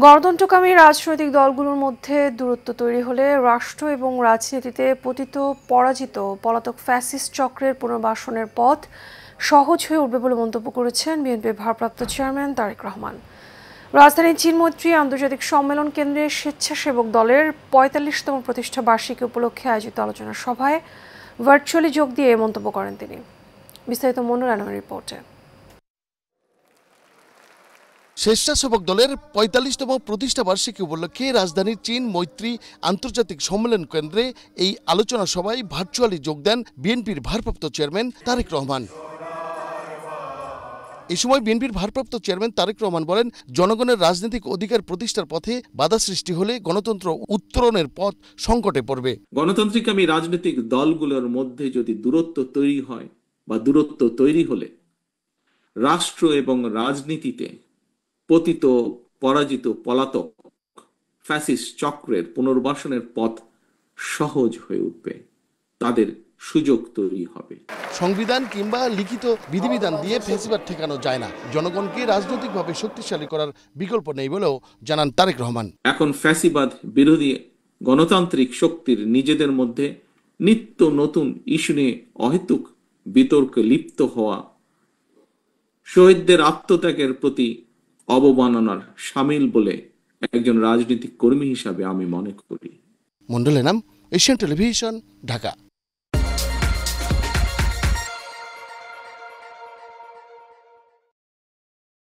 গণতন্ত্রকামী রাজনৈতিক দলগুলোর মধ্যে দূরত্ব তৈরি হলে রাষ্ট্র এবং রাজনীতিতে পতিত পরাজিত পলাতক ফ্যাসিস্ট চক্রের পুনর্বাসনের পথ সহজ হয়ে উঠবে বলে মন্তব্য করেছেন বিএনপির ভারপ্রাপ্ত চেয়ারম্যান তারেক রহমান। রাজধানীর চীনমৈত্রী আন্তর্জাতিক সম্মেলন কেন্দ্রে স্বেচ্ছাসেবক দলের ৪৫তম প্রতিষ্ঠা বার্ষিকী উপলক্ষে আয়োজিত আলোচনা সভায় ভার্চুয়ালি যোগ দিয়ে মন্তব্য করেন তিনি। বিস্তারিত মনুর আলমের রিপোর্টে। স্বেচ্ছাসেবক দলের ৪৫তম প্রতিষ্ঠা বার্ষিকী উপলক্ষে রাজধানীর চীন মৈত্রী আন্তর্জাতিক সম্মেলন কেন্দ্রে এই আলোচনা সভায় ভার্চুয়ালি যোগ দেন বিএনপির ভারপ্রাপ্ত চেয়ারম্যান তারেক রহমান। এই সময় বিএনপির ভারপ্রাপ্ত চেয়ারম্যান তারেক রহমান বলেন, জনগণের রাজনৈতিক অধিকার প্রতিষ্ঠার পথে বাধা সৃষ্টি হলে গণতন্ত্র উত্তরণের পথ সংকটে পড়বে। গণতান্ত্রিকামী রাজনৈতিক দলগুলোর মধ্যে যদি দূরত্ব তৈরি হয় বা দূরত্ব তৈরি হলে রাষ্ট্র এবং রাজনীতিতে পতিত পরাজিত পলাতক ফ্যাসিস্ট চক্রের পুনর্বাসনের পথ সহজ হয়ে উঠবে, তাদের সুযোগ তৈরি হবে। সংবিধান কিংবা লিখিত বিধিবিধান দিয়ে ফ্যাসিবাদ ঠেকানো যায় না, জনগণকে রাজনৈতিকভাবে শক্তিশালী করার বিকল্প নেই বলেও জানান তারেক রহমান। এখন ফ্যাসিবাদ বিরোধী গণতান্ত্রিক শক্তির নিজেদের মধ্যে নিত্য নতুন ইস্যু নিয়ে অহেতুক বিতর্কে লিপ্ত হওয়া শহীদদের আত্মত্যাগের প্রতি অবমাননার শামিল বলে একজন রাজনৈতিক কর্মী হিসাবে আমি মনে করি। Mondal Enam, Asian television, Dhaka.